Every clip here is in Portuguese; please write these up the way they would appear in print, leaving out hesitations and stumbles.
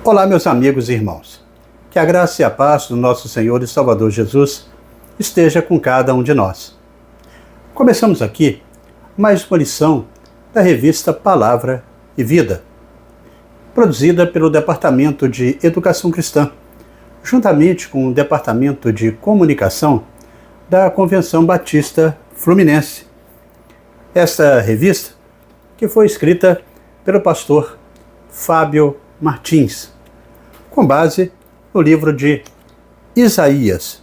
Olá, meus amigos e irmãos. Que a graça e a paz do nosso Senhor e Salvador Jesus esteja com cada um de nós. Começamos aqui mais uma lição da revista Palavra e Vida, produzida pelo Departamento de Educação Cristã, juntamente com o Departamento de Comunicação da Convenção Batista Fluminense. Esta revista, que foi escrita pelo pastor Fábio Martins, com base no livro de Isaías,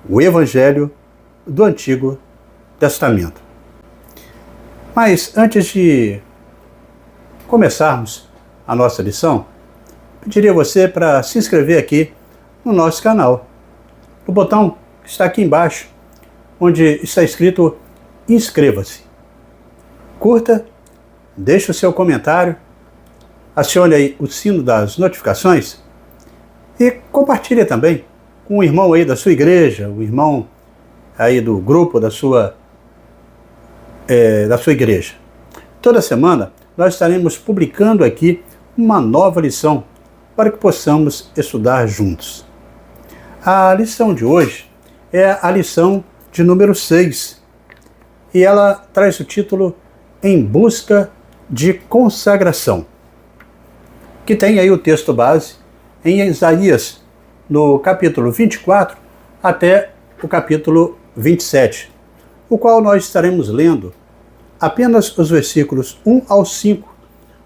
o Evangelho do Antigo Testamento. Mas antes de começarmos a nossa lição, pediria a você para se inscrever aqui no nosso canal, no botão que está aqui embaixo, onde está escrito inscreva-se. Curta, deixe o seu comentário, acione aí o sino das notificações e compartilhe também com o irmão aí da sua igreja, o irmão aí do grupo da sua igreja. Toda semana nós estaremos publicando aqui uma nova lição para que possamos estudar juntos. A lição de hoje é a lição de número 6 e ela traz o título Em Busca de Consagração, que tem aí o texto base em Isaías, no capítulo 24 até o capítulo 27, o qual nós estaremos lendo apenas os versículos 1 ao 5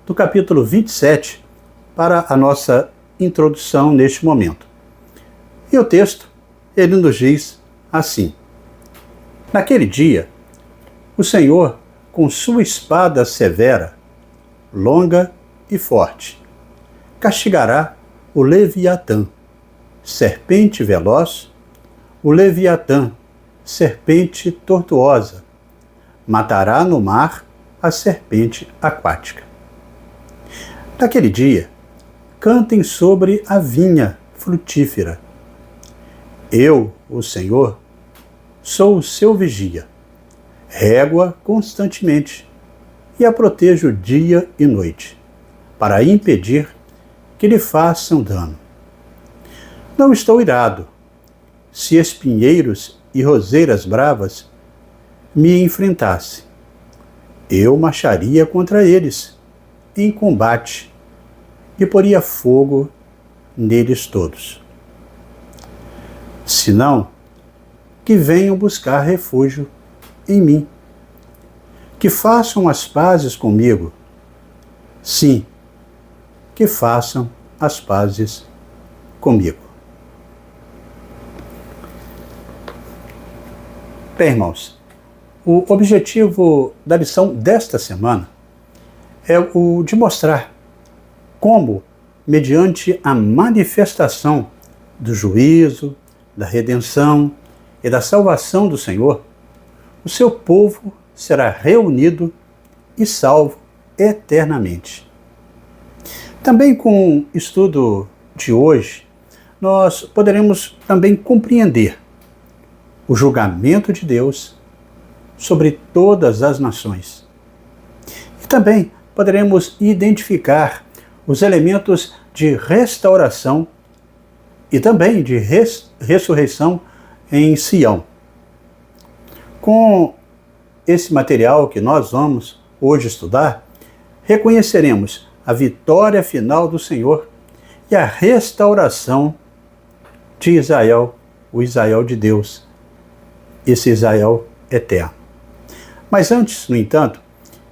do capítulo 27 para a nossa introdução neste momento. E o texto, ele nos diz assim: Naquele dia, o Senhor, com sua espada severa, longa e forte, castigará o Leviatã, serpente veloz, o Leviatã, serpente tortuosa, matará no mar a serpente aquática. Naquele dia, cantem sobre a vinha frutífera. Eu, o Senhor, sou o seu vigia. Rego-a constantemente e a protejo dia e noite, para impedir que lhe façam dano. Não estou irado. Se espinheiros e roseiras bravas me enfrentassem, eu marcharia contra eles em combate e poria fogo neles todos. Se não, que venham buscar refúgio em mim, que façam as pazes comigo. Sim, que façam as pazes comigo. Bem, irmãos, o objetivo da lição desta semana é o de mostrar como, mediante a manifestação do juízo, da redenção e da salvação do Senhor, o seu povo será reunido e salvo eternamente. Também com o estudo de hoje, nós poderemos também compreender o julgamento de Deus sobre todas as nações. E também poderemos identificar os elementos de restauração e também de ressurreição em Sião. Com esse material que nós vamos hoje estudar, reconheceremos a vitória final do Senhor e a restauração de Israel, o Israel de Deus, esse Israel eterno. Mas antes, no entanto,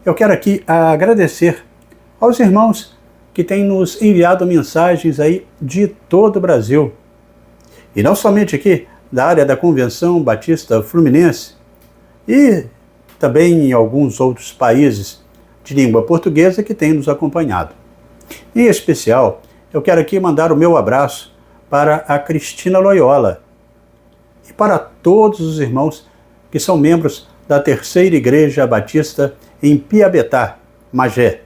eu quero aqui agradecer aos irmãos que têm nos enviado mensagens aí de todo o Brasil, e não somente aqui da área da Convenção Batista Fluminense, e também em alguns outros países de língua portuguesa que têm nos acompanhado. Em especial, eu quero aqui mandar o meu abraço para a Cristina Loyola e para todos os irmãos que são membros da Terceira Igreja Batista em Piabetá, Magé.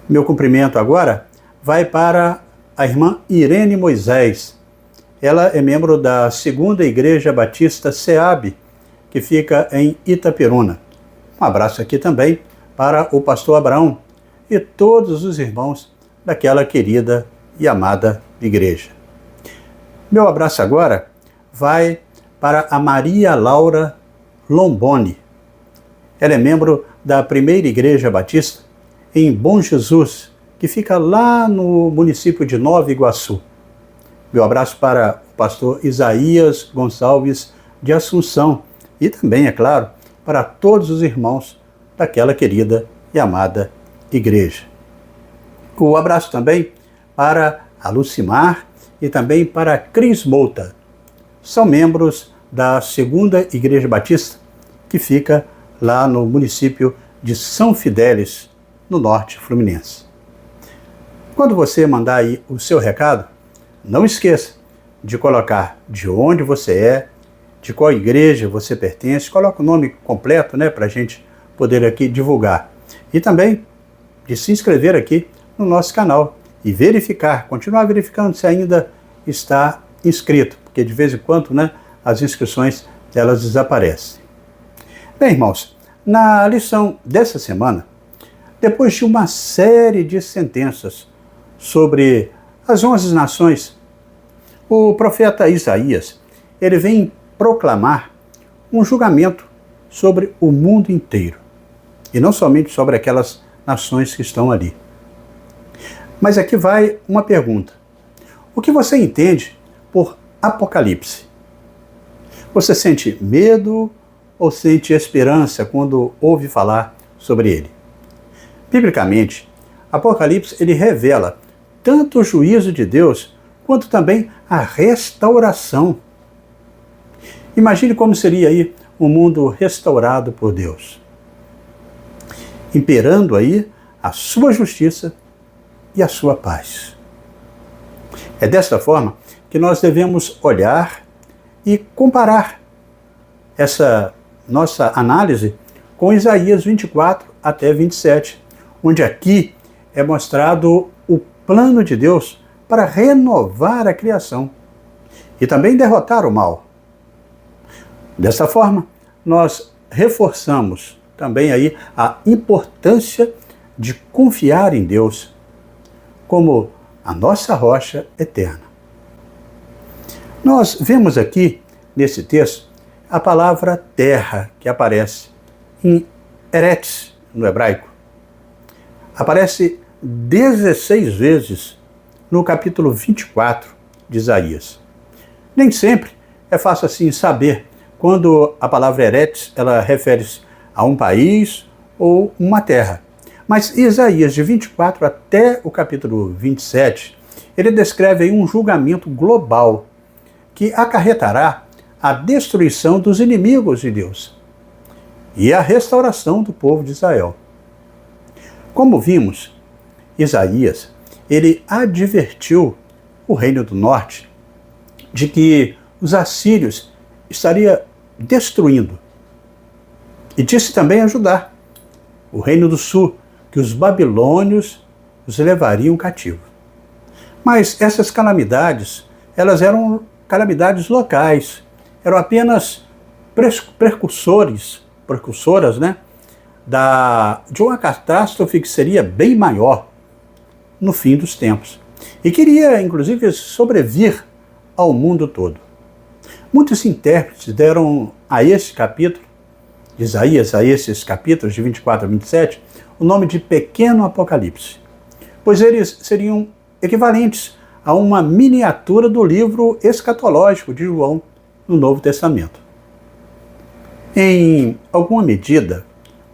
Meu cumprimento agora vai para a irmã Irene Moisés. Ela é membro da Segunda Igreja Batista SEAB, que fica em Itaperuna. Um abraço aqui também para o pastor Abraão e todos os irmãos daquela querida e amada igreja. Meu abraço agora vai para a Maria Laura Lomboni. Ela é membro da Primeira Igreja Batista em Bom Jesus, que fica lá no município de Nova Iguaçu. Meu abraço para o pastor Isaías Gonçalves de Assunção e também, é claro, para todos os irmãos daquela querida e amada igreja. O abraço também para a Lucimar e também para a Cris Mouta. São membros da Segunda Igreja Batista, que fica lá no município de São Fidélis, no norte fluminense. Quando você mandar aí o seu recado, não esqueça de colocar de onde você é, de qual igreja você pertence, coloca o nome completo, para a gente poder aqui divulgar. E também de se inscrever aqui no nosso canal e continuar verificando se ainda está inscrito, porque de vez em quando, as inscrições elas desaparecem. Bem, irmãos, na lição dessa semana, depois de uma série de sentenças sobre as 11 nações, o profeta Isaías, ele vem proclamar um julgamento sobre o mundo inteiro, e não somente sobre aquelas nações que estão ali. Mas aqui vai uma pergunta. O que você entende por Apocalipse? Você sente medo ou sente esperança quando ouve falar sobre ele? Biblicamente, Apocalipse ele revela tanto o juízo de Deus quanto também a restauração. Imagine como seria aí um mundo restaurado por Deus, imperando aí a sua justiça e a sua paz. É desta forma que nós devemos olhar e comparar essa nossa análise com Isaías 24 até 27, onde aqui é mostrado o plano de Deus para renovar a criação e também derrotar o mal. Dessa forma, nós reforçamos também aí a importância de confiar em Deus como a nossa rocha eterna. Nós vemos aqui, nesse texto, a palavra terra que aparece em Eretz, no hebraico. Aparece 16 vezes no capítulo 24 de Isaías. Nem sempre é fácil assim saber quando a palavra Eretz ela refere-se a um país ou uma terra. Mas Isaías, de 24 até o capítulo 27, ele descreve aí um julgamento global que acarretará a destruição dos inimigos de Deus e a restauração do povo de Israel. Como vimos, Isaías, ele advertiu o reino do norte de que os assírios estariam destruindo. E disse também a Judá, o reino do sul, que os babilônios os levariam cativo. Mas essas calamidades, elas eram calamidades locais, eram apenas precursoras, de uma catástrofe que seria bem maior no fim dos tempos. E queria, inclusive, sobrevir ao mundo todo. Muitos intérpretes deram a esse capítulo, de Isaías, a esses capítulos de 24 a 27, o nome de Pequeno Apocalipse, pois eles seriam equivalentes a uma miniatura do livro escatológico de João no Novo Testamento. Em alguma medida,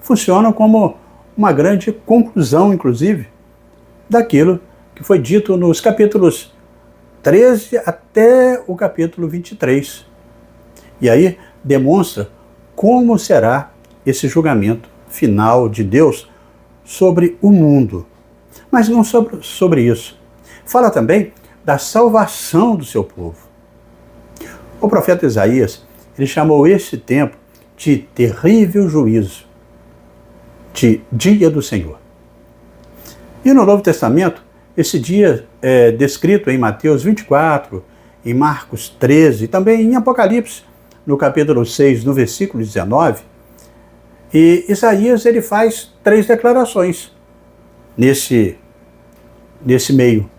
funcionam como uma grande conclusão, inclusive, daquilo que foi dito nos capítulos 13 até o capítulo 23. E aí demonstra como será esse julgamento final de Deus sobre o mundo. Mas não sobre isso. Fala também da salvação do seu povo. O profeta Isaías, ele chamou esse tempo de terrível juízo, de dia do Senhor. E no Novo Testamento, esse dia é descrito em Mateus 24, em Marcos 13, e também em Apocalipse, no capítulo 6, no versículo 19. E Isaías ele faz 3 declarações nesse meio,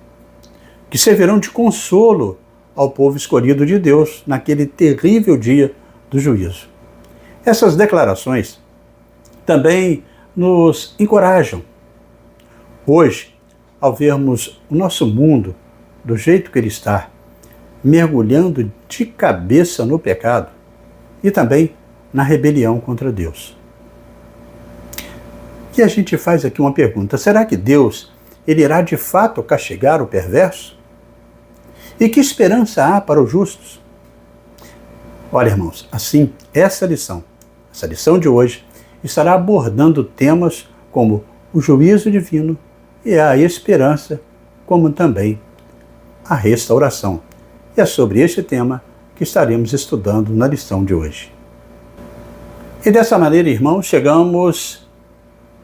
que servirão de consolo ao povo escolhido de Deus naquele terrível dia do juízo. Essas declarações também nos encorajam. Hoje, ao vermos o nosso mundo do jeito que ele está, mergulhando de cabeça no pecado e também na rebelião contra Deus. E a gente faz aqui uma pergunta: será que Deus ele irá de fato castigar o perverso? E que esperança há para os justos? Olha, irmãos, assim, essa lição de hoje, estará abordando temas como o juízo divino e a esperança, como também a restauração. E é sobre este tema que estaremos estudando na lição de hoje. E dessa maneira, irmãos, chegamos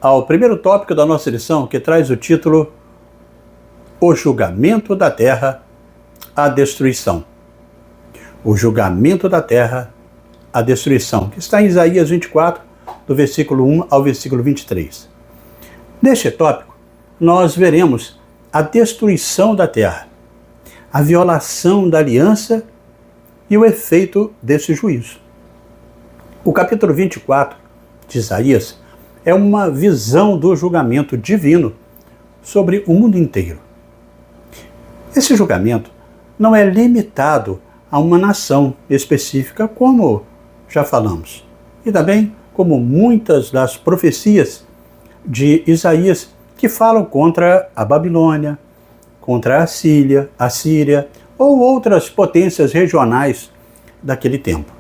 ao primeiro tópico da nossa lição, que traz o título O julgamento da terra, a destruição. O julgamento da terra, a destruição, que está em Isaías 24, do versículo 1 ao versículo 23. Neste tópico, nós veremos a destruição da terra, a violação da aliança e o efeito desse juízo. O capítulo 24 de Isaías é uma visão do julgamento divino sobre o mundo inteiro. Esse julgamento não é limitado a uma nação específica, como já falamos, e também como muitas das profecias de Isaías que falam contra a Babilônia, contra a Síria ou outras potências regionais daquele tempo.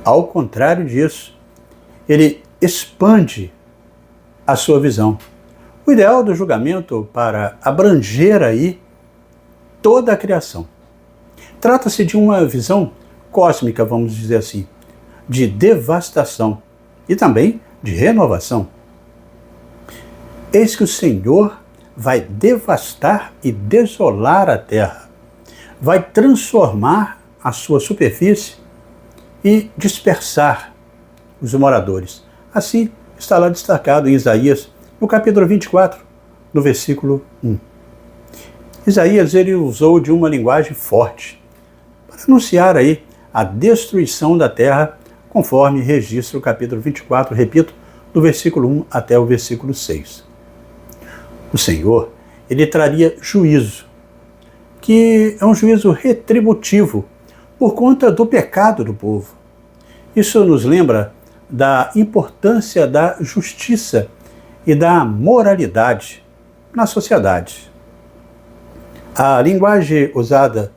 Ao contrário disso, ele expande a sua visão. O ideal do julgamento para abranger aí toda a criação. Trata-se de uma visão cósmica, vamos dizer assim, de devastação e também de renovação. Eis que o Senhor vai devastar e desolar a terra, vai transformar a sua superfície e dispersar os moradores. Assim está lá destacado em Isaías, no capítulo 24, no versículo 1. Isaías ele usou de uma linguagem forte para anunciar aí a destruição da terra, conforme registra o capítulo 24, repito, do versículo 1 até o versículo 6. O Senhor, ele traria juízo, que é um juízo retributivo por conta do pecado do povo. Isso nos lembra da importância da justiça e da moralidade na sociedade. A linguagem usada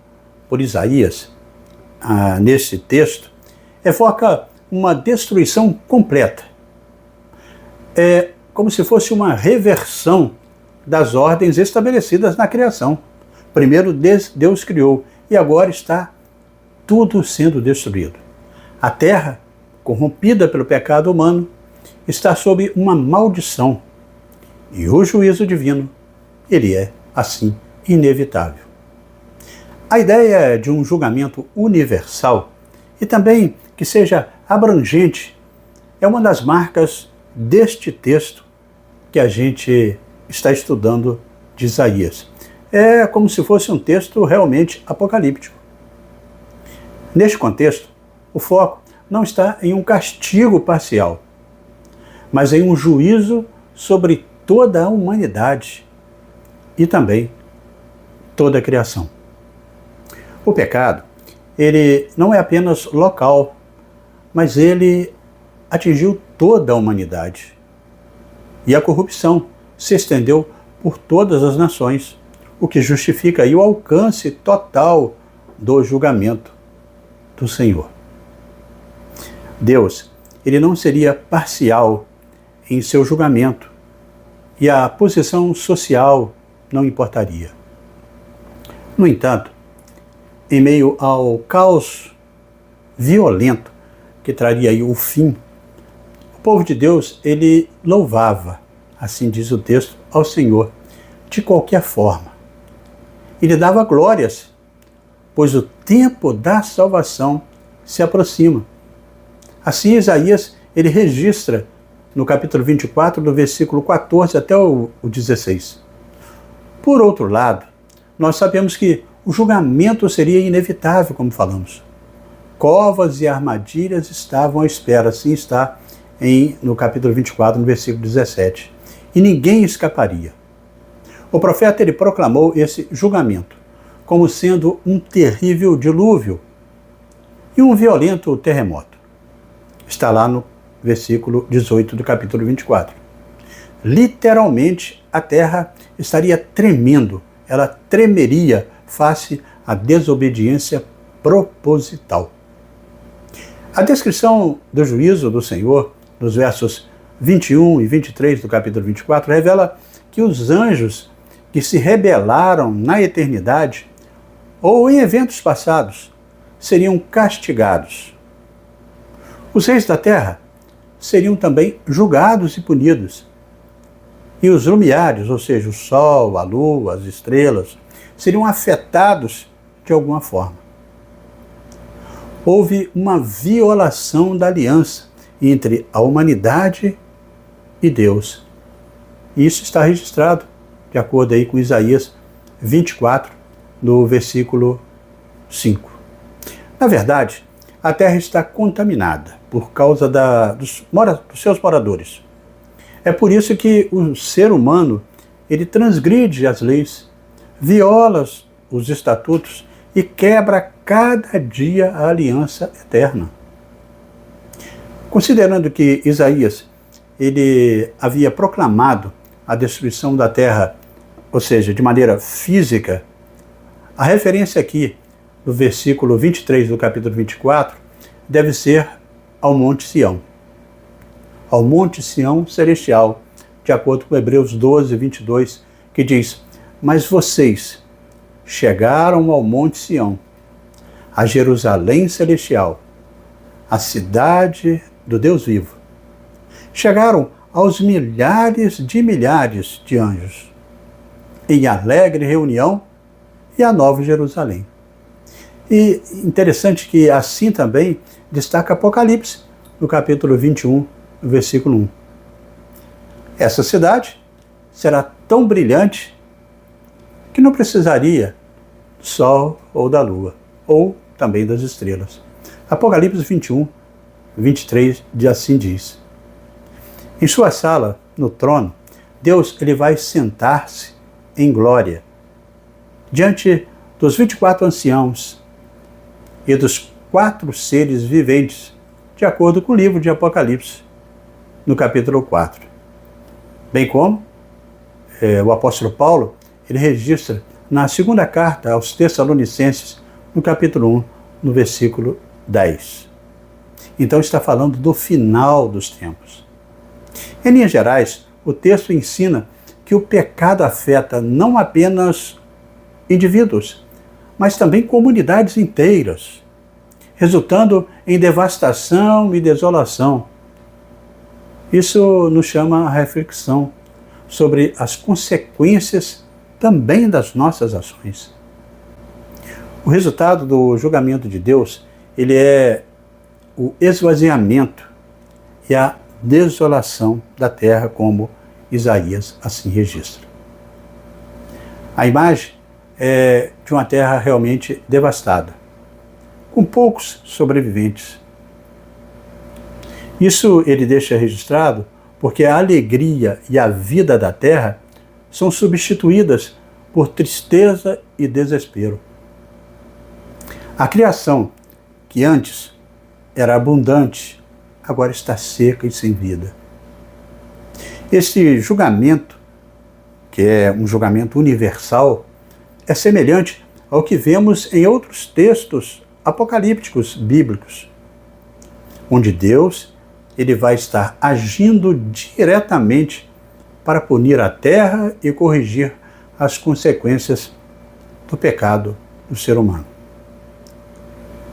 por Isaías nesse texto evoca uma destruição completa. É como se fosse uma reversão das ordens estabelecidas na criação. Primeiro Deus criou e agora está tudo sendo destruído. A terra, corrompida pelo pecado humano, está sob uma maldição. E o juízo divino, ele é, assim, inevitável. A ideia de um julgamento universal e também que seja abrangente é uma das marcas deste texto que a gente está estudando de Isaías. É como se fosse um texto realmente apocalíptico. Neste contexto, o foco não está em um castigo parcial, mas em um juízo sobre toda a humanidade e também toda a criação. O pecado, ele não é apenas local, mas ele atingiu toda a humanidade. E a corrupção se estendeu por todas as nações, o que justifica aí o alcance total do julgamento do Senhor. Deus, ele não seria parcial em seu julgamento e a posição social não importaria. No entanto, em meio ao caos violento que traria aí o fim, o povo de Deus, ele louvava, assim diz o texto, ao Senhor, de qualquer forma. Ele dava glórias, pois o tempo da salvação se aproxima. Assim, Isaías, ele registra no capítulo 24, do versículo 14 até o 16. Por outro lado, nós sabemos que o julgamento seria inevitável, como falamos. Covas e armadilhas estavam à espera, assim está no capítulo 24, no versículo 17. E ninguém escaparia. O profeta ele proclamou esse julgamento como sendo um terrível dilúvio e um violento terremoto. Está lá no versículo 18 do capítulo 24. Literalmente, a terra estaria tremendo, ela tremeria face à desobediência proposital. A descrição do juízo do Senhor, nos versos 21 e 23 do capítulo 24, revela que os anjos que se rebelaram na eternidade ou em eventos passados seriam castigados. Os reis da terra seriam também julgados e punidos. E os lumiares, ou seja, o sol, a lua, as estrelas, seriam afetados de alguma forma. Houve uma violação da aliança entre a humanidade e Deus. E isso está registrado, de acordo aí com Isaías 24, no versículo 5. Na verdade, a terra está contaminada por causa dos seus moradores. É por isso que o ser humano ele transgride as leis, viola os estatutos e quebra cada dia a aliança eterna. Considerando que Isaías ele havia proclamado a destruição da terra, ou seja, de maneira física, a referência aqui do versículo 23 do capítulo 24 deve ser ao Monte Sião. Ao Monte Sião celestial, de acordo com Hebreus 12, 22, que diz: mas vocês chegaram ao Monte Sião, a Jerusalém celestial, a cidade do Deus vivo. Chegaram aos milhares de anjos, em alegre reunião e a Nova Jerusalém. E interessante que assim também destaca Apocalipse, no capítulo 21, no versículo 1. Essa cidade será tão brilhante que não precisaria do sol ou da lua, ou também das estrelas. Apocalipse 21, 23, assim diz. Em sua sala, no trono, Deus ele vai sentar-se em glória, diante dos 24 anciãos e dos 4 seres viventes, de acordo com o livro de Apocalipse, no capítulo 4. Bem como o apóstolo Paulo, ele registra na segunda carta aos Tessalonicenses, no capítulo 1, no versículo 10. Então está falando do final dos tempos. Em linhas gerais, o texto ensina que o pecado afeta não apenas indivíduos, mas também comunidades inteiras, resultando em devastação e desolação. Isso nos chama a reflexão sobre as consequências também das nossas ações. O resultado do julgamento de Deus, ele é o esvaziamento e a desolação da terra, como Isaías assim registra. A imagem é de uma terra realmente devastada, com poucos sobreviventes. Isso ele deixa registrado porque a alegria e a vida da terra são substituídas por tristeza e desespero. A criação, que antes era abundante, agora está seca e sem vida. Esse julgamento, que é um julgamento universal, é semelhante ao que vemos em outros textos apocalípticos bíblicos, onde Deus ele vai estar agindo diretamente para punir a terra e corrigir as consequências do pecado do ser humano.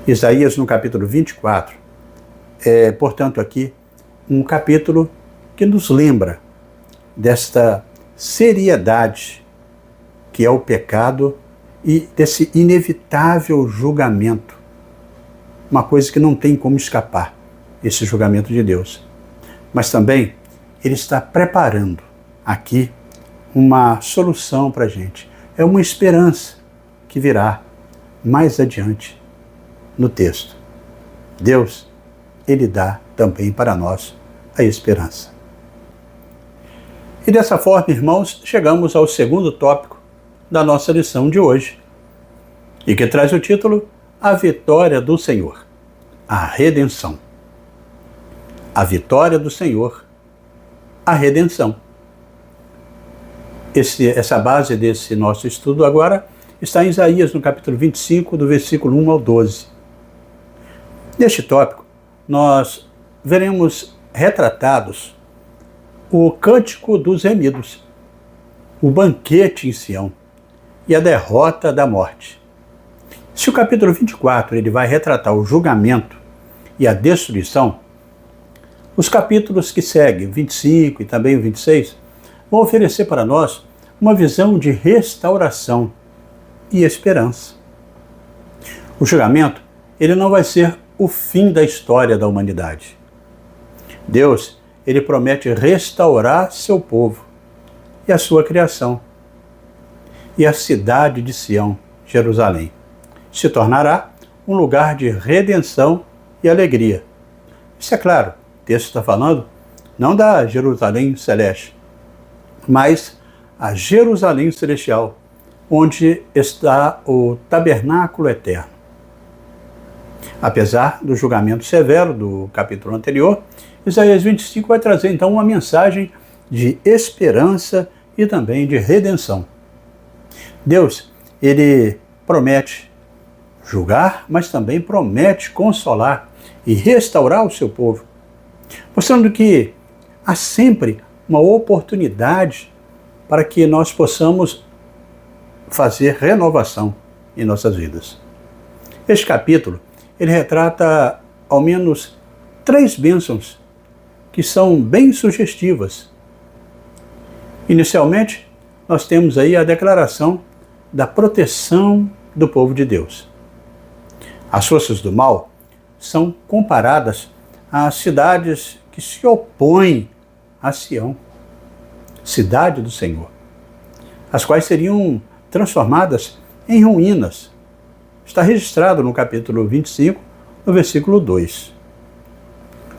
Isaías, no capítulo 24, portanto, aqui um capítulo que nos lembra desta seriedade que é o pecado e desse inevitável julgamento. Uma coisa que não tem como escapar, esse julgamento de Deus. Mas também ele está preparando aqui uma solução para a gente, é uma esperança que virá mais adiante no texto. Deus, Ele dá também para nós a esperança. E dessa forma, irmãos, chegamos ao segundo tópico da nossa lição de hoje, e que traz o título A Vitória do Senhor, a Redenção. A vitória do Senhor, a redenção. Essa base desse nosso estudo agora está em Isaías, no capítulo 25, do versículo 1 ao 12. Neste tópico, nós veremos retratados o cântico dos remidos, o banquete em Sião e a derrota da morte. Se o capítulo 24 ele vai retratar o julgamento e a destruição, os capítulos que seguem, 25 e também o 26, vão oferecer para nós uma visão de restauração e esperança. O julgamento, ele não vai ser o fim da história da humanidade. Deus, ele promete restaurar seu povo e a sua criação. E a cidade de Sião, Jerusalém, se tornará um lugar de redenção e alegria. Isso é claro, o texto está falando não da Jerusalém celeste, mas a Jerusalém celestial, onde está o tabernáculo eterno. Apesar do julgamento severo do capítulo anterior, Isaías 25 vai trazer então uma mensagem de esperança e também de redenção. Deus, ele promete julgar, mas também promete consolar e restaurar o seu povo, mostrando que há sempre uma oportunidade para que nós possamos fazer renovação em nossas vidas. Este capítulo, ele retrata ao menos 3 bênçãos que são bem sugestivas. Inicialmente, nós temos aí a declaração da proteção do povo de Deus. As forças do mal são comparadas às cidades que se opõem a Sião, cidade do Senhor, as quais seriam transformadas em ruínas. Está registrado no capítulo 25, no versículo 2.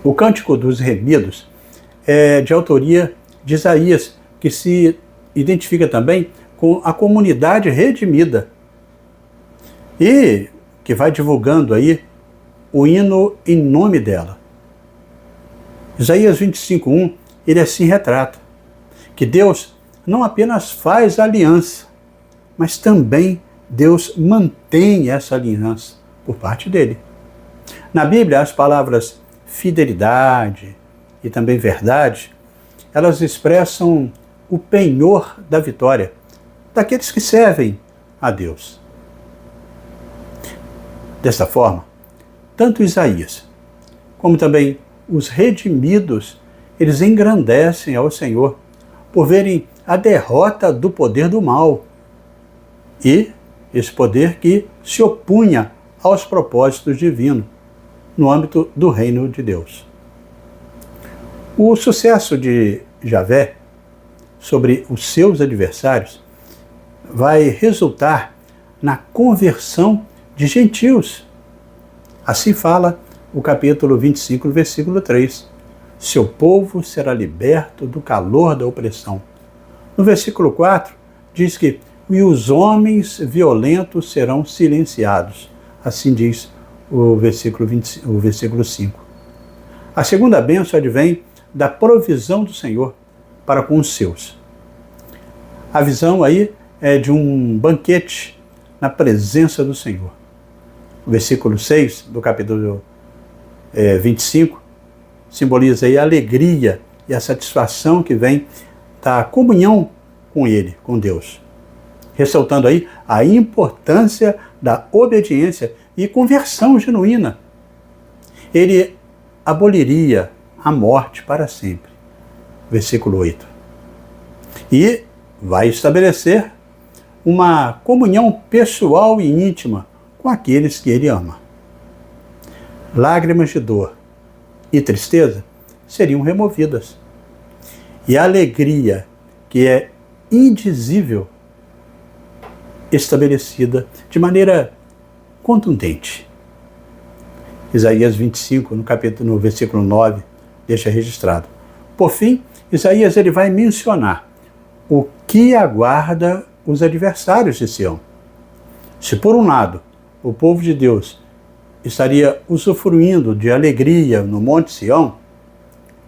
O Cântico dos Remidos é de autoria de Isaías, que se identifica também com a comunidade redimida e que vai divulgando aí o hino em nome dela. Isaías 25:1, ele assim retrata que Deus não apenas faz aliança, mas também Deus mantém essa aliança por parte dele. Na Bíblia, as palavras fidelidade e também verdade, elas expressam o penhor da vitória daqueles que servem a Deus. Desta forma, tanto Isaías como também os redimidos, eles engrandecem ao Senhor por verem a derrota do poder do mal e esse poder que se opunha aos propósitos divinos no âmbito do reino de Deus. O sucesso de Javé sobre os seus adversários vai resultar na conversão de gentios. Assim fala o capítulo 25, versículo 3. Seu povo será liberto do calor da opressão. No versículo 4, diz que e os homens violentos serão silenciados. Assim diz o versículo 5. A segunda bênção advém da provisão do Senhor para com os seus. A visão aí é de um banquete na presença do Senhor. O versículo 6 do capítulo 25 simboliza aí a alegria e a satisfação que vem da comunhão com Ele, com Deus. Ressaltando aí a importância da obediência e conversão genuína. Ele aboliria a morte para sempre. Versículo 8. E vai estabelecer uma comunhão pessoal e íntima com aqueles que ele ama. Lágrimas de dor e tristeza seriam removidas. E a alegria que é indizível estabelecida de maneira contundente. Isaías 25, no versículo 9, deixa registrado. Por fim, Isaías ele vai mencionar o que aguarda os adversários de Sião. Se por um lado o povo de Deus estaria usufruindo de alegria no Monte Sião,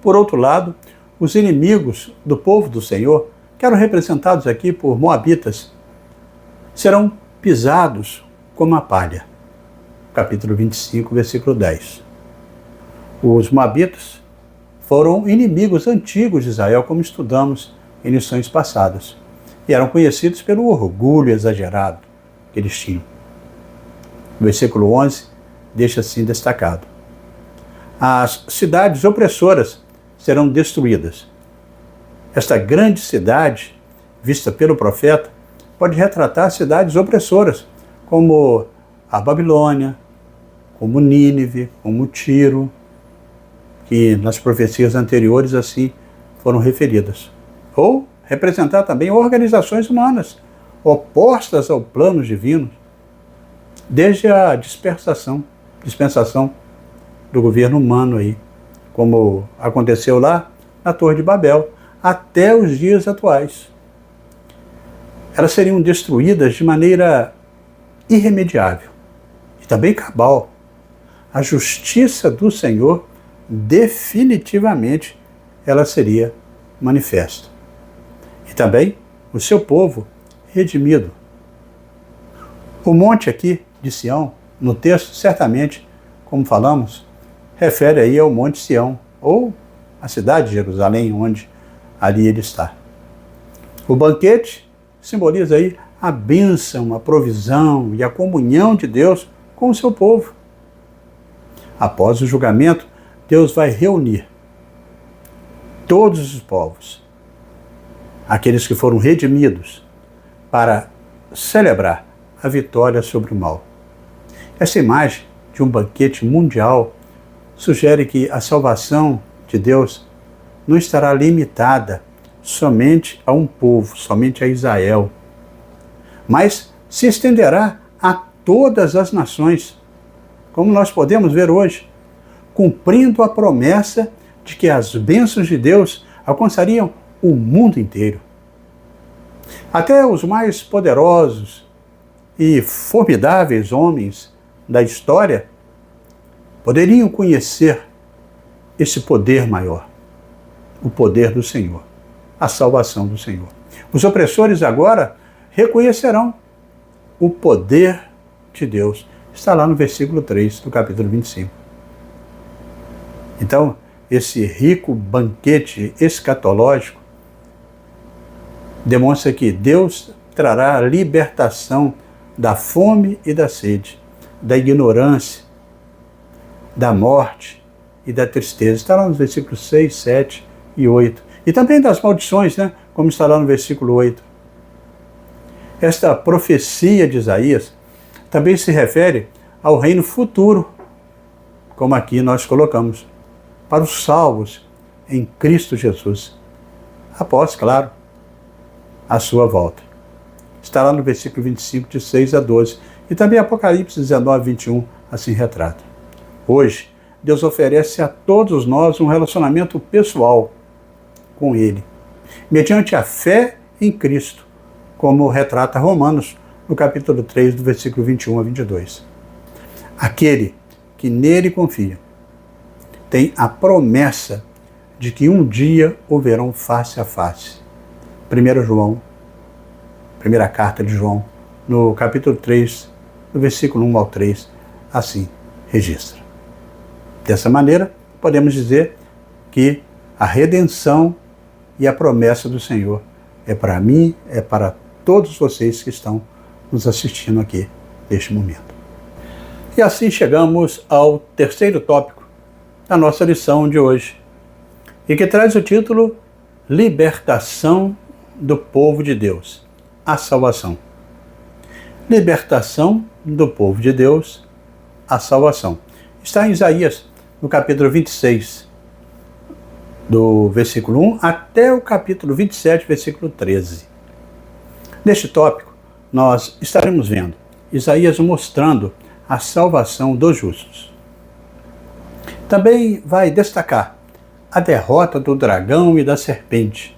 por outro lado, os inimigos do povo do Senhor, que eram representados aqui por moabitas, serão pisados como a palha. Capítulo 25, versículo 10. Os moabitas foram inimigos antigos de Israel, como estudamos em lições passadas, e eram conhecidos pelo orgulho exagerado que eles tinham. O versículo 11 deixa assim destacado: as cidades opressoras serão destruídas. Esta grande cidade, vista pelo profeta, pode retratar cidades opressoras, como a Babilônia, como Nínive, como Tiro, que nas profecias anteriores assim foram referidas. Ou representar também organizações humanas, opostas ao plano divino, desde a dispensação do governo humano aí, como aconteceu lá na Torre de Babel, até os dias atuais. Elas seriam destruídas de maneira irremediável e também cabal. A justiça do Senhor, definitivamente, ela seria manifesta. E também o seu povo redimido. O monte aqui de Sião, no texto, certamente, como falamos, refere aí ao Monte Sião, ou a cidade de Jerusalém, onde ali ele está. O banquete simboliza aí a bênção, a provisão e a comunhão de Deus com o seu povo. Após o julgamento, Deus vai reunir todos os povos, aqueles que foram redimidos, para celebrar a vitória sobre o mal. Essa imagem de um banquete mundial sugere que a salvação de Deus não estará limitada somente a um povo, somente a Israel, mas se estenderá a todas as nações, como nós podemos ver hoje, cumprindo a promessa de que as bênçãos de Deus alcançariam o mundo inteiro. Até os mais poderosos e formidáveis homens da história poderiam conhecer esse poder maior, o poder do Senhor, a salvação do Senhor. Os opressores agora reconhecerão o poder de Deus. Está lá no versículo 3 do capítulo 25. Então, esse rico banquete escatológico demonstra que Deus trará a libertação da fome e da sede, da ignorância, da morte e da tristeza. Está lá nos versículos 6, 7 e 8. E também das maldições, né? Como está lá no versículo 8. Esta profecia de Isaías também se refere ao reino futuro, como aqui nós colocamos, para os salvos em Cristo Jesus, após, claro, a sua volta. Está lá no versículo 25, de 6 a 12, e também Apocalipse 19, 21, assim retrata. Hoje, Deus oferece a todos nós um relacionamento pessoal com Ele, mediante a fé em Cristo, como retrata Romanos, no capítulo 3, do versículo 21 a 22. Aquele que nele confia tem a promessa de que um dia o verão face a face. 1 João, primeira carta de João, no capítulo 3, do versículo 1 ao 3, assim registra. Dessa maneira, podemos dizer que a redenção e a promessa do Senhor é para mim, é para todos vocês que estão nos assistindo aqui neste momento. E assim chegamos ao terceiro tópico da nossa lição de hoje, e que traz o título Libertação do povo de Deus, a salvação. Libertação do povo de Deus, a salvação. Está em Isaías, no capítulo 26, do versículo 1 até o capítulo 27, versículo 13. Neste tópico, nós estaremos vendo Isaías mostrando a salvação dos justos. Também vai destacar a derrota do dragão e da serpente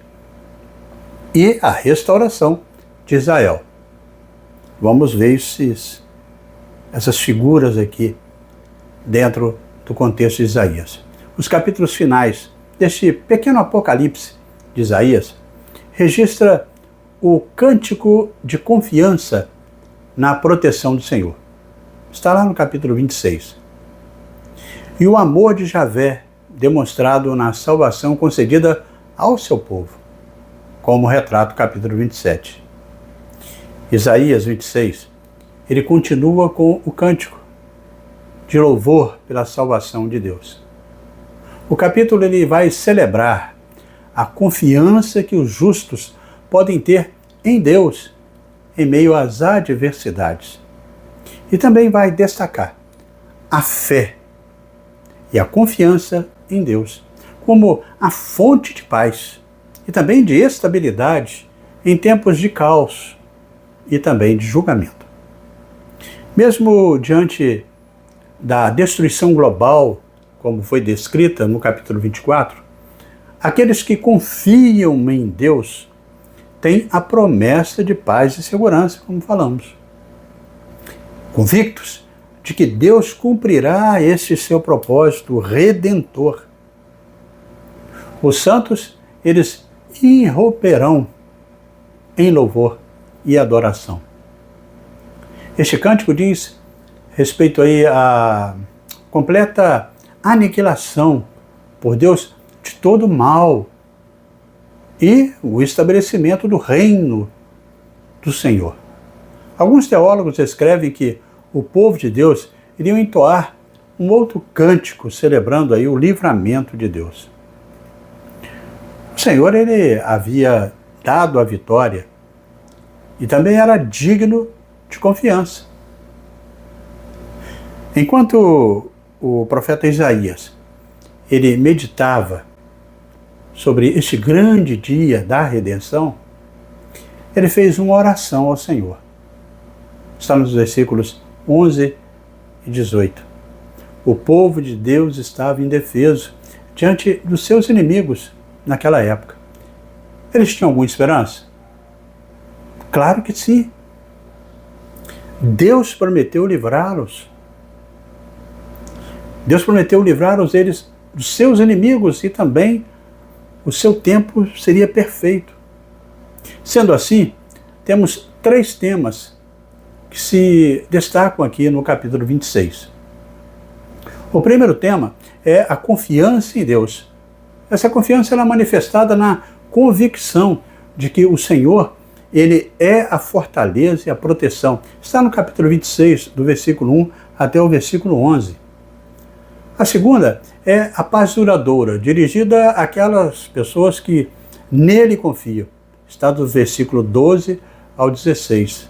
e a restauração de Israel. Vamos ver essas figuras aqui dentro do contexto de Isaías. Os capítulos finais deste pequeno apocalipse de Isaías registra o cântico de confiança na proteção do Senhor. Está lá no capítulo 26. E o amor de Javé demonstrado na salvação concedida ao seu povo, como retrata o capítulo 27. Isaías 26, ele continua com o cântico de louvor pela salvação de Deus. O capítulo ele vai celebrar a confiança que os justos podem ter em Deus em meio às adversidades. E também vai destacar a fé e a confiança em Deus como a fonte de paz e também de estabilidade em tempos de caos e também de julgamento. Mesmo diante da destruição global, como foi descrita no capítulo 24, aqueles que confiam em Deus têm a promessa de paz e segurança, como falamos. Convictos de que Deus cumprirá esse seu propósito redentor. Os santos, eles irromperão em louvor e adoração. Este cântico diz respeito aí à completa aniquilação por Deus de todo mal e o estabelecimento do reino do Senhor. Alguns teólogos escrevem que o povo de Deus iriam entoar um outro cântico celebrando aí o livramento de Deus. O Senhor, ele havia dado a vitória e também era digno de confiança. Enquanto o profeta Isaías, ele meditava sobre este grande dia da redenção, ele fez uma oração ao Senhor. Está nos versículos 11 e 18. O povo de Deus estava indefeso diante dos seus inimigos naquela época. Eles tinham alguma esperança? Claro que sim. Deus prometeu livrá-los. Deus prometeu livrá-los eles dos seus inimigos e também o seu tempo seria perfeito. Sendo assim, temos 3 temas que se destacam aqui no capítulo 26. O primeiro tema é a confiança em Deus. Essa confiança ela é manifestada na convicção de que o Senhor, ele é a fortaleza e a proteção. Está no capítulo 26, do versículo 1 até o versículo 11. A segunda é a paz duradoura, dirigida àquelas pessoas que nele confiam. Está do versículo 12 ao 16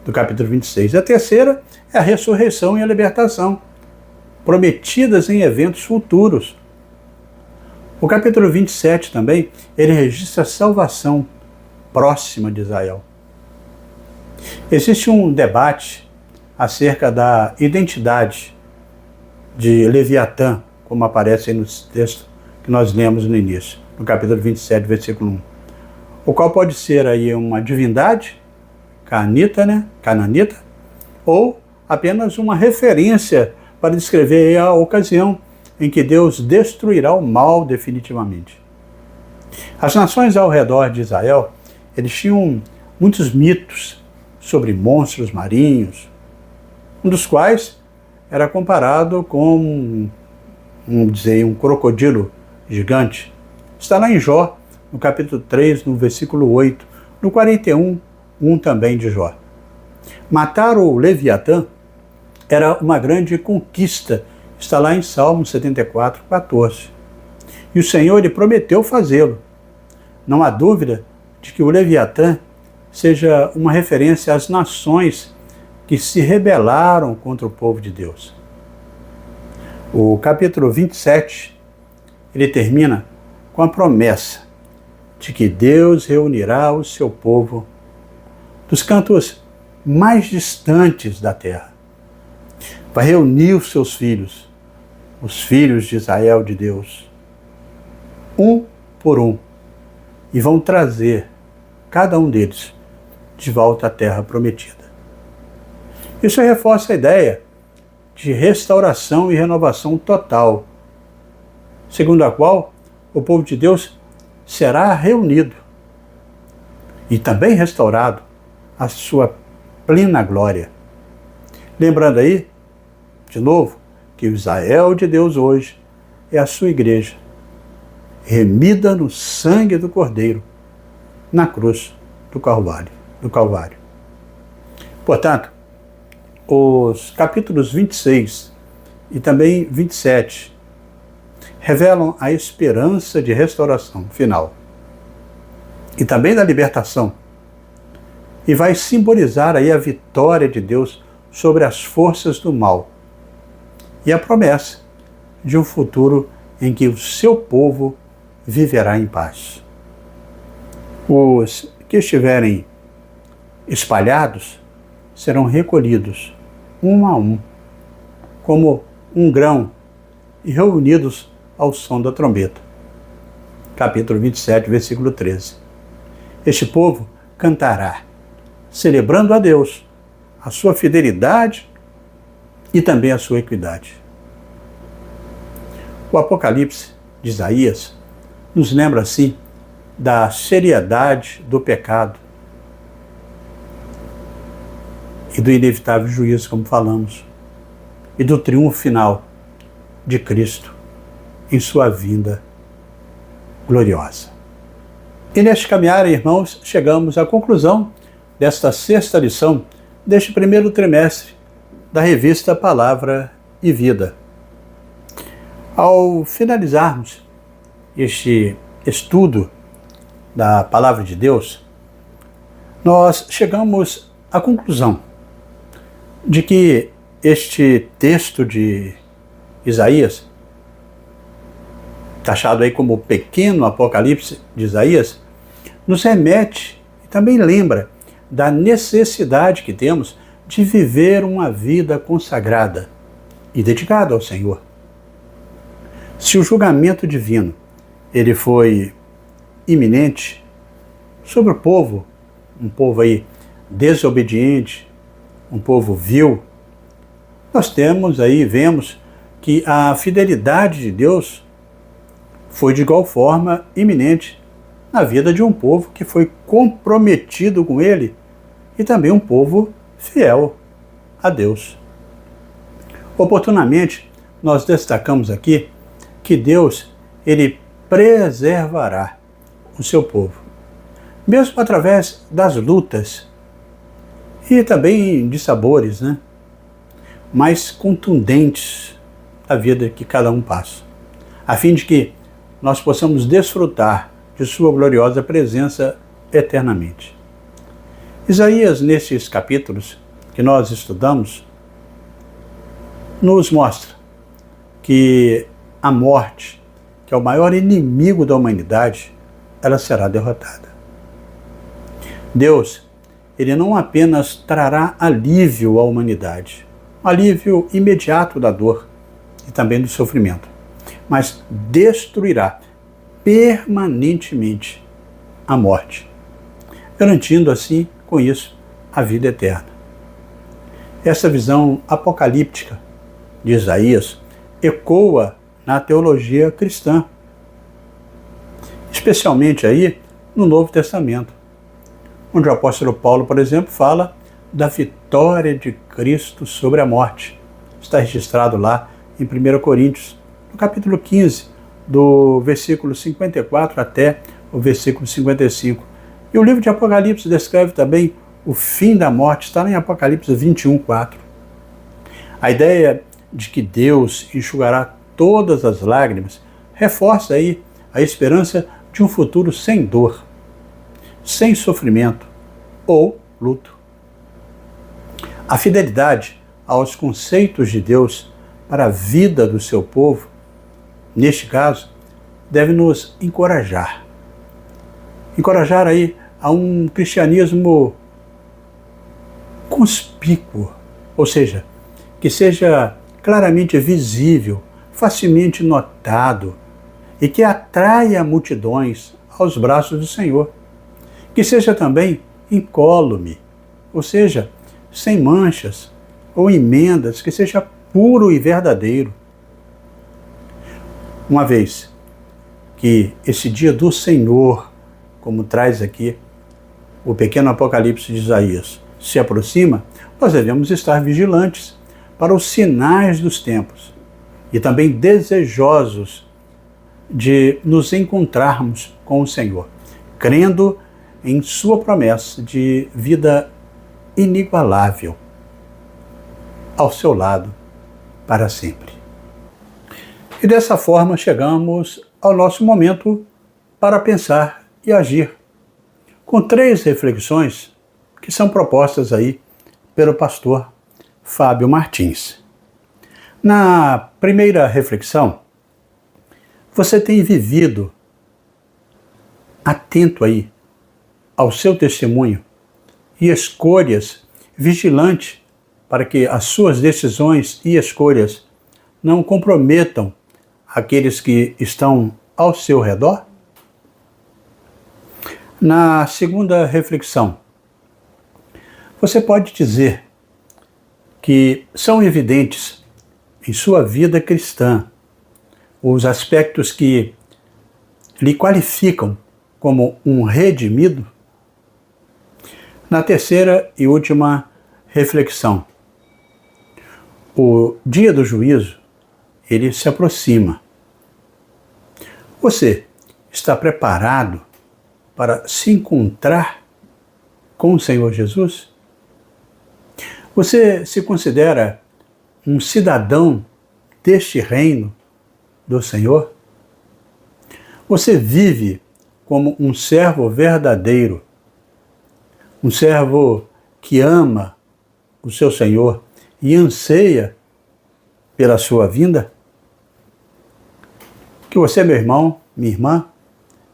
do capítulo 26. A terceira é a ressurreição e a libertação, prometidas em eventos futuros. O capítulo 27 também, ele registra a salvação próxima de Israel. Existe um debate acerca da identidade de Leviatã, como aparece aí no texto que nós lemos no início, no capítulo 27, versículo 1. O qual pode ser aí uma divindade, cananita, ou apenas uma referência para descrever a ocasião em que Deus destruirá o mal definitivamente. As nações ao redor de Israel, eles tinham muitos mitos sobre monstros marinhos, um dos quais era comparado com, vamos dizer, um crocodilo gigante. Está lá em Jó, no capítulo 3, no versículo 8, no 41, 1 também de Jó. Matar o Leviatã era uma grande conquista. Está lá em Salmo 74, 14. E o Senhor lhe prometeu fazê-lo. Não há dúvida de que o Leviatã seja uma referência às nações que se rebelaram contra o povo de Deus. O capítulo 27, ele termina com a promessa de que Deus reunirá o seu povo dos cantos mais distantes da terra. Vai reunir os seus filhos, os filhos de Israel de Deus, um por um, e vão trazer cada um deles de volta à terra prometida. Isso reforça a ideia de restauração e renovação total, segundo a qual o povo de Deus será reunido e também restaurado à sua plena glória. Lembrando aí, de novo, que o Israel de Deus hoje é a sua igreja, remida no sangue do Cordeiro, na cruz do Calvário. Portanto, os capítulos 26 e também 27 revelam a esperança de restauração final e também da libertação, e vai simbolizar aí a vitória de Deus sobre as forças do mal e a promessa de um futuro em que o seu povo viverá em paz. Os que estiverem espalhados serão recolhidos um a um, como um grão, e reunidos ao som da trombeta. Capítulo 27, versículo 13. Este povo cantará, celebrando a Deus, a sua fidelidade e também a sua equidade. O Apocalipse de Isaías nos lembra, assim, da seriedade do pecado e do inevitável juízo, como falamos, e do triunfo final de Cristo em sua vinda gloriosa. E neste caminhar, irmãos, chegamos à conclusão desta sexta lição deste primeiro trimestre da revista Palavra e Vida. Ao finalizarmos este estudo da Palavra de Deus, nós chegamos à conclusão de que este texto de Isaías, taxado aí como o pequeno Apocalipse de Isaías, nos remete e também lembra da necessidade que temos de viver uma vida consagrada e dedicada ao Senhor. Se o julgamento divino ele foi iminente sobre o povo, um povo aí desobediente, um povo vil, nós vemos que a fidelidade de Deus foi de igual forma iminente na vida de um povo que foi comprometido com Ele e também um povo fiel a Deus. Oportunamente, nós destacamos aqui que Deus, Ele preservará o seu povo, mesmo através das lutas e também de sabores, mais contundentes da vida que cada um passa, a fim de que nós possamos desfrutar de sua gloriosa presença eternamente. Isaías, nesses capítulos que nós estudamos, nos mostra que a morte, que é o maior inimigo da humanidade, ela será derrotada. Deus, Ele não apenas trará alívio à humanidade, alívio imediato da dor e também do sofrimento, mas destruirá permanentemente a morte, garantindo assim, com isso, a vida eterna. Essa visão apocalíptica de Isaías ecoa na teologia cristã, especialmente aí no Novo Testamento, onde o apóstolo Paulo, por exemplo, fala da vitória de Cristo sobre a morte. Está registrado lá em 1 Coríntios, no capítulo 15, do versículo 54 até o versículo 55. E o livro de Apocalipse descreve também o fim da morte, está em Apocalipse 21, 4. A ideia de que Deus enxugará todas as lágrimas reforça aí a esperança de um futuro sem dor, sem sofrimento ou luto. A fidelidade aos conceitos de Deus para a vida do seu povo, neste caso, deve nos encorajar. Encorajar aí a um cristianismo conspícuo, ou seja, que seja claramente visível, facilmente notado e que atraia multidões aos braços do Senhor. Que seja também incólume, ou seja, sem manchas ou emendas, que seja puro e verdadeiro. Uma vez que esse dia do Senhor, como traz aqui o pequeno Apocalipse de Isaías, se aproxima, nós devemos estar vigilantes para os sinais dos tempos e também desejosos de nos encontrarmos com o Senhor, crendo em sua promessa de vida inigualável ao seu lado para sempre. E dessa forma chegamos ao nosso momento para pensar e agir, com 3 reflexões que são propostas aí pelo pastor Fábio Martins. Na primeira reflexão, você tem vivido atento aí ao seu testemunho e escolhas, vigilante para que as suas decisões e escolhas não comprometam aqueles que estão ao seu redor? Na segunda reflexão, você pode dizer que são evidentes em sua vida cristã os aspectos que lhe qualificam como um redimido? Na terceira e última reflexão, o dia do juízo, ele se aproxima. Você está preparado para se encontrar com o Senhor Jesus? Você se considera um cidadão deste reino do Senhor? Você vive como um servo verdadeiro, um servo que ama o seu Senhor e anseia pela sua vinda? Que você, meu irmão, minha irmã,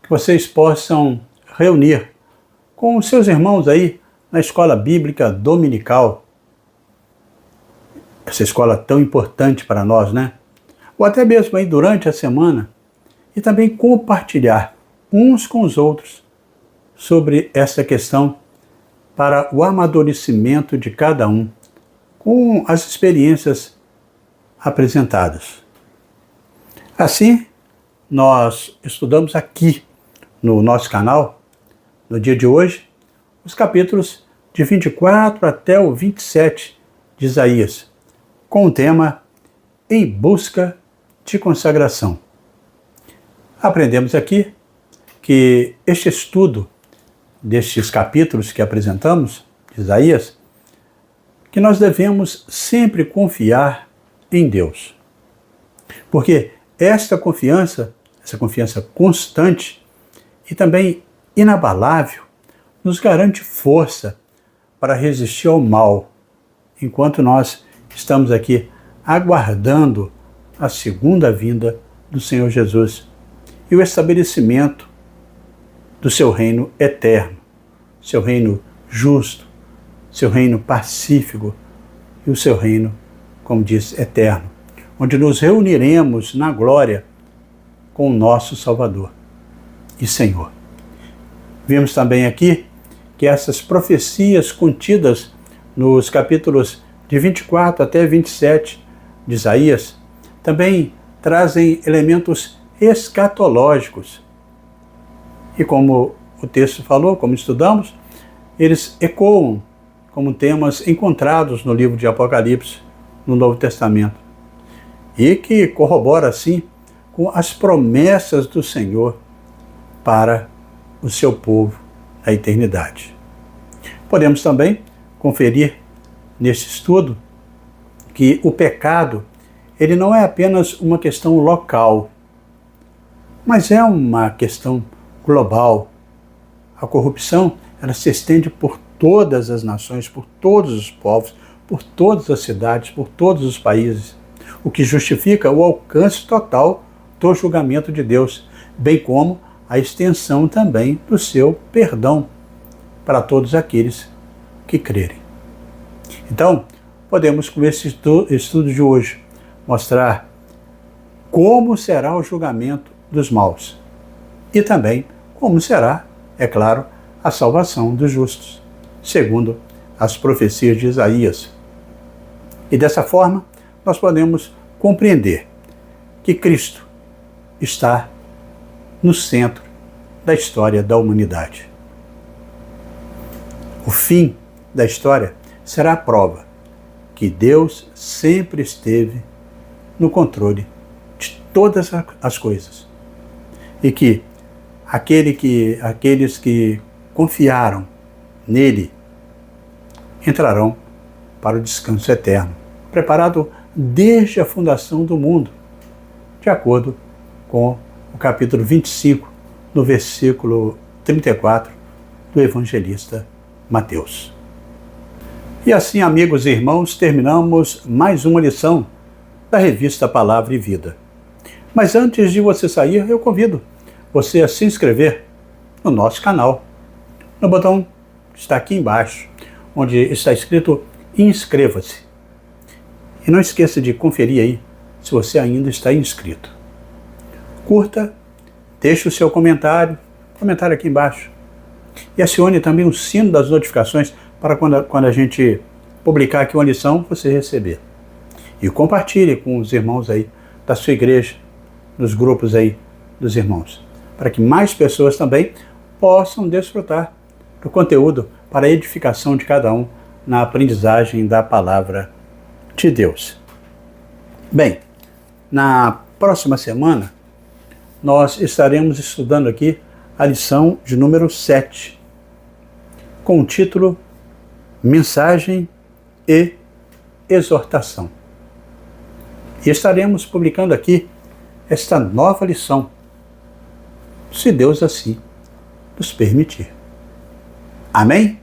que vocês possam reunir com os seus irmãos aí na escola bíblica dominical, essa escola tão importante para nós, né? Ou até mesmo aí durante a semana, e também compartilhar uns com os outros sobre essa questão para o amadurecimento de cada um, com as experiências apresentadas. Assim, nós estudamos aqui no nosso canal, no dia de hoje, os capítulos de 24 até o 27 de Isaías, com o tema Em Busca de Consagração. Aprendemos aqui que este estudo destes capítulos que apresentamos, de Isaías, que nós devemos sempre confiar em Deus. Porque essa confiança constante e também inabalável, nos garante força para resistir ao mal, enquanto nós estamos aqui aguardando a segunda vinda do Senhor Jesus e o estabelecimento do seu reino eterno, seu reino justo, seu reino pacífico e o seu reino, como diz, eterno, onde nos reuniremos na glória com o nosso Salvador e Senhor. Vimos também aqui que essas profecias contidas nos capítulos de 24 até 27 de Isaías também trazem elementos escatológicos. E como o texto falou, como estudamos, eles ecoam como temas encontrados no livro de Apocalipse, no Novo Testamento, e que corrobora, assim, com as promessas do Senhor para o seu povo na eternidade. Podemos também conferir neste estudo que o pecado, ele não é apenas uma questão local, mas é uma questão global. A corrupção, ela se estende por todas as nações, por todos os povos, por todas as cidades, por todos os países, o que justifica o alcance total do julgamento de Deus, bem como a extensão também do seu perdão para todos aqueles que crerem. Então, podemos, com esse estudo de hoje, mostrar como será o julgamento dos maus e também como será, é claro, a salvação dos justos, segundo as profecias de Isaías. E dessa forma, nós podemos compreender que Cristo está no centro da história da humanidade. O fim da história será a prova que Deus sempre esteve no controle de todas as coisas e que aqueles que confiaram nele entrarão para o descanso eterno, preparado desde a fundação do mundo, de acordo com o capítulo 25, no versículo 34 do evangelista Mateus. E assim, amigos e irmãos, terminamos mais uma lição da revista Palavra e Vida. Mas antes de você sair, eu convido você a se inscrever no nosso canal, no botão que está aqui embaixo, onde está escrito inscreva-se. E não esqueça de conferir aí se você ainda está inscrito. Curta, deixe o seu comentário aqui embaixo. E acione também o sino das notificações para quando a gente publicar aqui uma lição, você receber. E compartilhe com os irmãos aí da sua igreja, nos grupos aí dos irmãos, para que mais pessoas também possam desfrutar do conteúdo para a edificação de cada um na aprendizagem da palavra de Deus. Bem, na próxima semana, nós estaremos estudando aqui a lição de número 7, com o título Mensagem e Exortação. E estaremos publicando aqui esta nova lição, se Deus assim nos permitir. Amém?